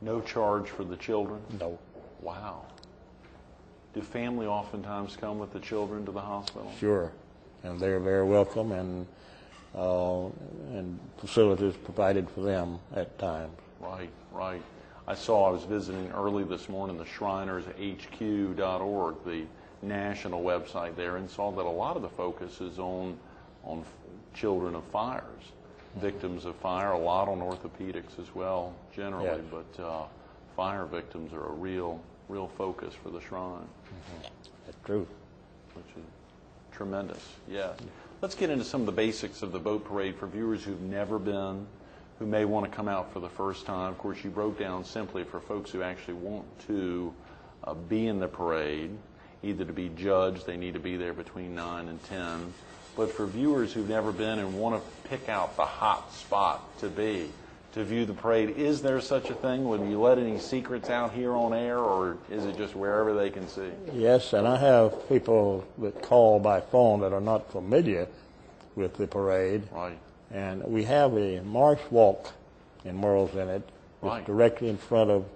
No charge for the children? No. Wow. Do family oftentimes come with the children to the hospital? Sure, and they're very welcome, and facilities provided for them at times. Right, right. I was visiting early this morning the shrinershq.org, the national website there, and saw that a lot of the focus is on children of fires, victims of fire, a lot on orthopedics as well, generally, yes. but fire victims are a real focus for the Shrine. That's true. Which is tremendous, yes. Let's get into some of the basics of the boat parade for viewers who've never been, who may want to come out for the first time. Of course, you broke down simply for folks who actually want to be in the parade, either to be judged, they need to be there between 9 and 10. But for viewers who've never been and want to pick out the hot spot to view the parade, is there such a thing? Would you let any secrets out here on air, or is it just wherever they can see? Yes, and I have people that call by phone that are not familiar with the parade. Right. And we have a marsh walk in Murrells Inlet. It's right. directly in front of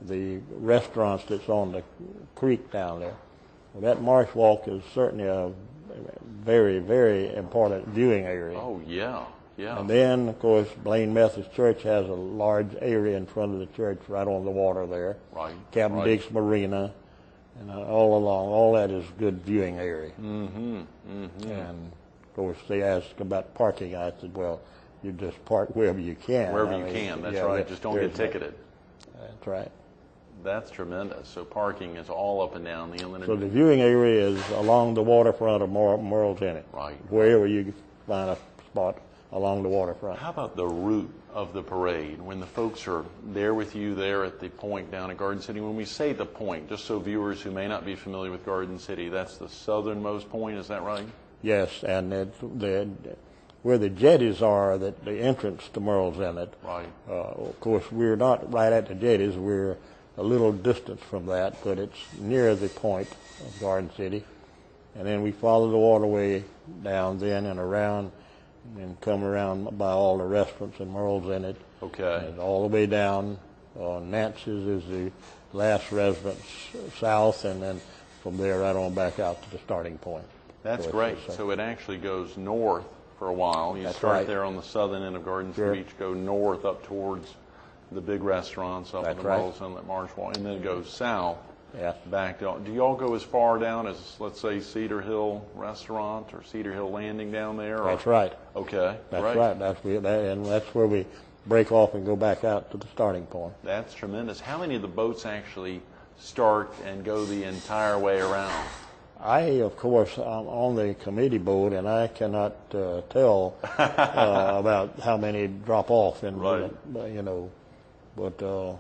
the restaurants that's on the creek down there. Well, that marsh walk is certainly a very, very important viewing area. Oh, yeah. Yeah. And then, of course, Blaine Methodist Church has a large area in front of the church right on the water there. Right. Captain right. Dick's Marina, and all along, all that is good viewing area. Mm-hmm. Mm-hmm. And, of course, they asked about parking. I said, well, you just park wherever you can. Wherever you can, that's right. Just don't get ticketed. That's right. That's tremendous. So parking is all up and down the inlet. So the viewing area is along the waterfront of Murrells Inlet. Right. Wherever you find a spot along the waterfront. How about the route of the parade? When the folks are there with you there at the point down at Garden City, when we say the point, just so viewers who may not be familiar with Garden City, that's the southernmost point, is that right? Yes, and where the jetties are, the entrance to Murrells Inlet. Right. Of course, we're not right at the jetties. We're a little distance from that, but it's near the point of Garden City. And then we follow the waterway down then and around, and come around by all the restaurants in Murrells Inlet. Okay. And all the way down. Nancy's is the last residence south, and then from there right on back out to the starting point. That's great. So it actually goes north for a while. You start there on the southern end of Garden City Beach, go north up towards the big restaurants up in the Murrells Inlet Marsh Walk, and then it goes south. Yes. Back down. Do you all go as far down as, let's say, Cedar Hill Restaurant or Cedar Hill Landing down there? Or? That's right. Okay. That's right. And that's where we break off and go back out to the starting point. That's tremendous. How many of the boats actually start and go the entire way around? I, of course, I'm on the committee board, and I cannot tell about how many drop off, and but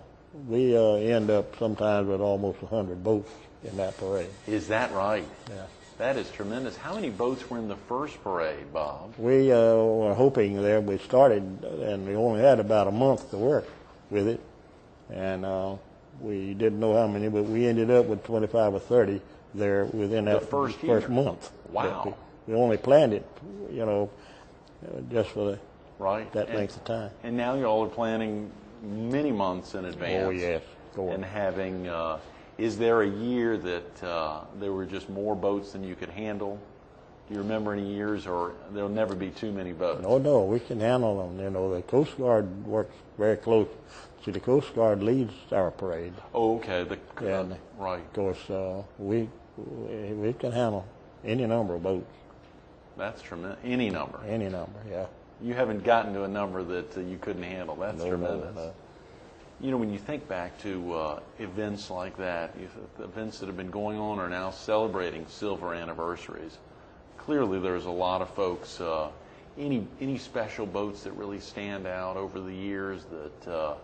we end up sometimes with almost 100 boats in that parade. Is that right? Yeah. That is tremendous. How many boats were in the first parade, Bob? We were hoping there. We started, and we only had about a month to work with it, and we didn't know how many, but we ended up with 25 or 30 there within that first month. Wow. We only planned it, just for that length of time. And now you all are planning many months in advance. Oh, yes. And having, is there a year that there were just more boats than you could handle? Do you remember any years, or there'll never be too many boats? No, we can handle them. The Coast Guard works very close. See, the Coast Guard leads our parade. Oh, okay. Right. Of course, we can handle any number of boats. That's tremendous. Any number? Any number, yeah. You haven't gotten to a number that you couldn't handle. That's tremendous. No. When you think back to events like that, events that have been going on are now celebrating silver anniversaries. Clearly, there's a lot of folks. Any special boats that really stand out over the years that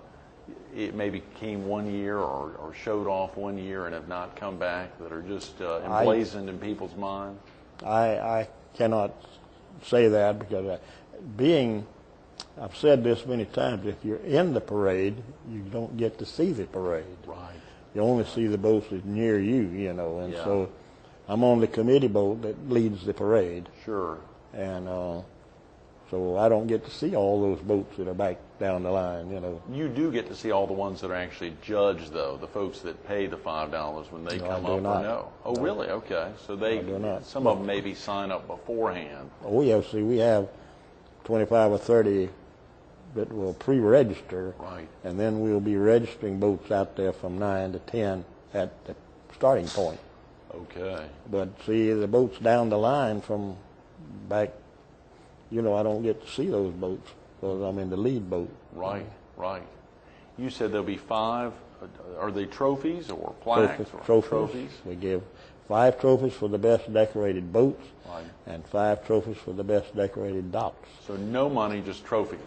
it maybe came one year or showed off one year and have not come back, that are just emblazoned in people's minds? I cannot say that, because I've said this many times, if you're in the parade, you don't get to see the parade. Right. You only see the boats that near you, and so I'm on the committee boat that leads the parade. Sure. And So I don't get to see all those boats that are back down the line, you know. You do get to see all the ones that are actually judged, though, the folks that pay the $5 when they No, come I do up, not. or no? Oh, No. really? Okay. So they, I do not. some of them maybe sign up beforehand. Oh, yeah, see, we have 25 or 30 that will pre-register. Right. And then we'll be registering boats out there from 9 to 10 at the starting point. Okay. But see, the boats down the line from back, you know, I don't get to see those boats because I'm in the lead boat. Right, right. You said there'll be 5. Are they trophies or plaques? Trophies. We give 5 trophies for the best decorated boats, Right. and 5 trophies for the best decorated docks. So no money, just trophies.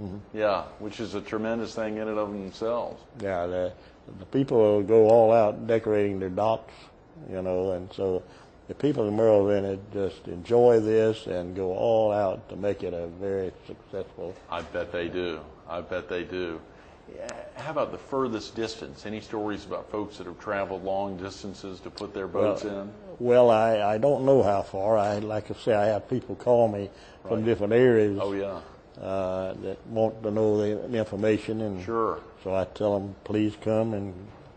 Mm-hmm. Yeah, which is a tremendous thing in and of themselves. Yeah, the people will go all out decorating their docks, you know, and so the people in Murrells just enjoy this and go all out to make it a very successful. I bet they do. I bet they do. Yeah. How about the furthest distance? Any stories about folks that have traveled long distances to put their boats in? Well, I don't know how far. Like I say, I have people call me from Right. different areas. Oh, yeah. That want to know the information, and Sure. so I tell them, please come and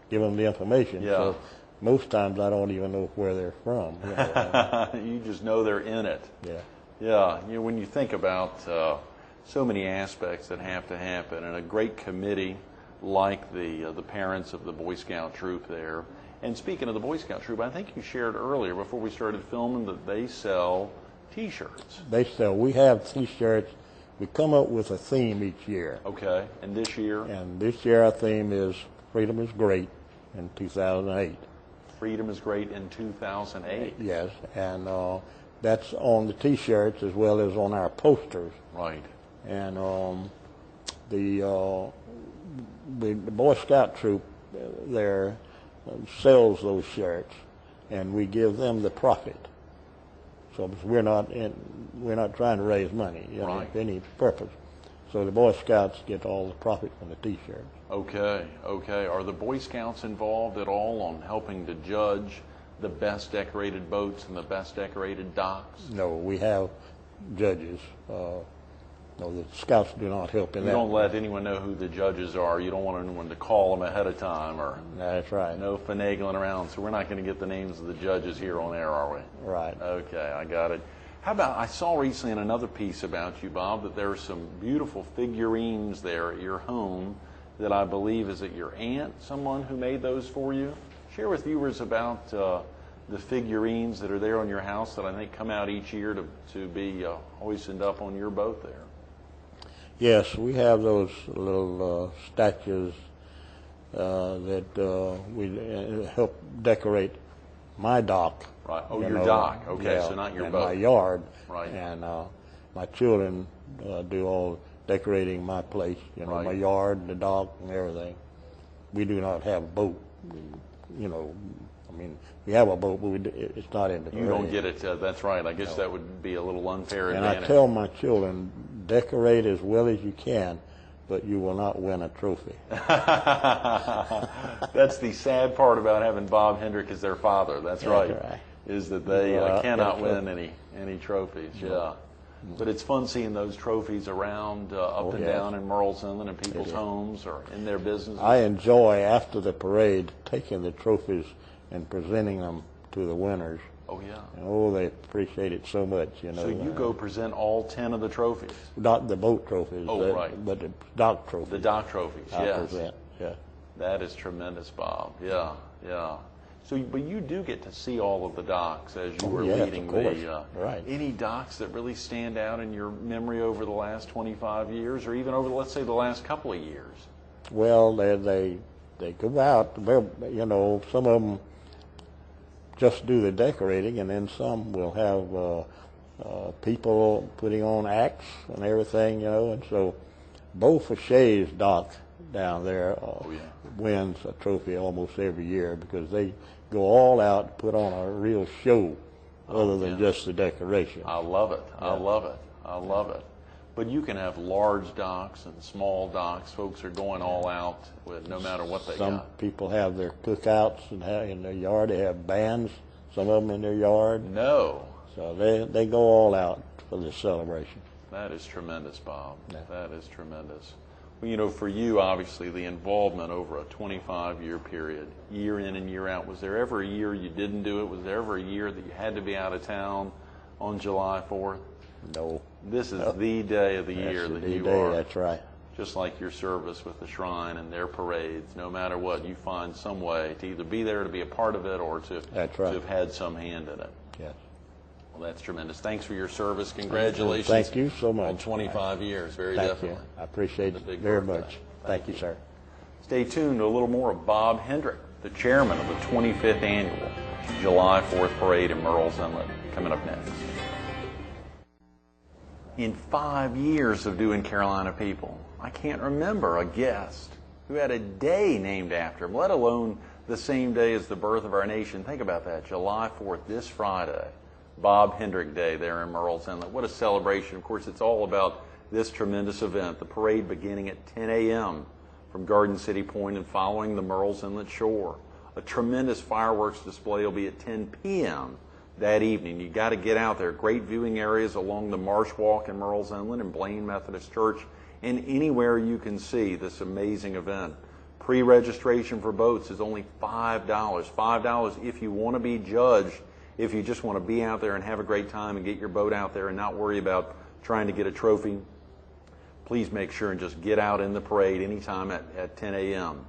give them the information. Yeah. So most times I don't even know where they're from. You know. You just know they're in it. Yeah. Yeah, you know, when you think about so many aspects that have to happen, and a great committee like the parents of the Boy Scout troop there. And speaking of the Boy Scout troop, I think you shared earlier before we started filming that they sell T-shirts. We have T-shirts. We come up with a theme each year. Okay, and this year? And this year our theme is Freedom is Great in 2008. Freedom is Great in 2008. Yes, and that's on the T-shirts as well as on our posters. Right. And the Boy Scout troop there sells those shirts, and we give them the profit. So we're not trying to raise money, you know, Right. for any purpose. So the Boy Scouts get all the profit from the T-shirts. Okay, okay. Are the Boy Scouts involved at all on helping to judge the best decorated boats and the best decorated docks? No, we have judges. No, the Scouts do not help in You that. don't let anyone know who the judges are. You don't want anyone to call them ahead of time, or That's right. no finagling around. So we're not going to get the names of the judges here on air, are we? Right. Okay, I got it. How about, I saw recently in another piece about you, Bob, that there are some beautiful figurines there at your home that I believe, is it your aunt, someone who made those for you? Share with viewers about the figurines that are there on your house that I think come out each year to be hoisted up on your boat there. Yes, we have those little statues that we help decorate my dock. Right. Oh, you your know, dock. Okay, yeah, so not your and boat. my yard. Right. And my children do all decorating my place, you know, Right. my yard, the dock, and everything. We do not have a boat, you know. I mean, we have a boat, but it's not in the You don't parade. get it. That's right. I guess that would be a little unfair And advantage. I tell my children, decorate as well as you can, but you will not win a trophy. That's the sad part about having Bob Hendrick as their father. That's right. right. Is that they Well, cannot that's win any trophies. Yeah. But it's fun seeing those trophies around up and yes. down in Murrells Inlet in people's is. homes or in their businesses. I enjoy, after the parade, taking the trophies and presenting them to the winners. Oh, yeah. And, oh, they appreciate it so much, you know. So you go present all 10 of the trophies? Not the boat trophies, Oh, right. but the dock trophies. The dock trophies, I yes. present, yeah. That is tremendous, Bob. Yeah, yeah. So, but you do get to see all of the docks as you were yes, leading of course. the. Right. Any docks that really stand out in your memory over the last 25 years, or even over, let's say, the last couple of years? Well, they go out. You know, some of them just do the decorating, and then some will have people putting on acts and everything, you know. And so, both of Shay's dock down there wins a trophy almost every year because they go all out to put on a real show, other than just the decoration. I love it. I love it. I love it. But you can have large docks and small docks. Folks are going all out with no matter what they Some got. people have their cookouts and in their yard. They have bands, some of them in their yard. No. So they go all out for this celebration. That is tremendous, Bob. Yeah. That is tremendous. Well, you know, for you, obviously, the involvement over a 25-year period, year in and year out, was there ever a year you didn't do it? Was there ever a year that you had to be out of town on July 4th? No. This is the day of the year that you are. That's right. Just like your service with the Shrine and their parades, no matter what, you find some way to either be there to be a part of it or to have had some hand in it. Yes. Well, that's tremendous. Thanks for your service. Congratulations. Thank you so much. On 25 years, very Thank definitely. you. I appreciate it very much. Thank you, sir. Stay tuned to a little more of Bob Hendrick, the chairman of the 25th annual July 4th Parade in Murrells Inlet, coming up next. In 5 years of doing Carolina People, I can't remember a guest who had a day named after him, let alone the same day as the birth of our nation. Think about that, July 4th, this Friday, Bob Hendrick Day there in Murrells Inlet. What a celebration. Of course, it's all about this tremendous event, the parade beginning at 10 a.m. from Garden City Point and following the Murrells Inlet shore. A tremendous fireworks display will be at 10 p.m. that evening. You got to get out there. Great viewing areas along the Marsh Walk in Murrells Inlet and Blaine Methodist Church, and anywhere you can see this amazing event. Pre-registration for boats is only $5. $5 if you want to be judged, if you just want to be out there and have a great time and get your boat out there and not worry about trying to get a trophy. Please make sure and just get out in the parade anytime at 10 a.m.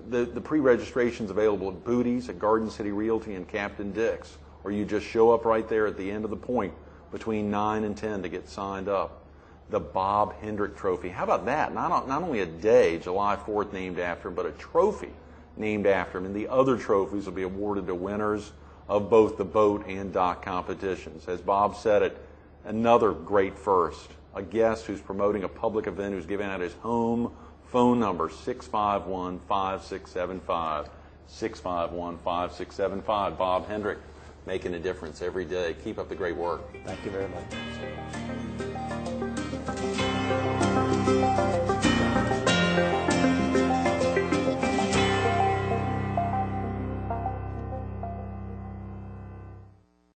The pre-registration is available at Booty's, at Garden City Realty, and Captain Dick's, or you just show up right there at the end of the point between 9 and 10 to get signed up. The Bob Hendrick Trophy. How about that? Not only a day, July 4th, named after him, but a trophy named after him. And the other trophies will be awarded to winners of both the boat and dock competitions. As Bob said it, another great first. A guest who's promoting a public event who's giving out his home phone number, 651-5675. 651-5675. Bob Hendrick, making a difference every day. Keep up the great work. Thank you very much.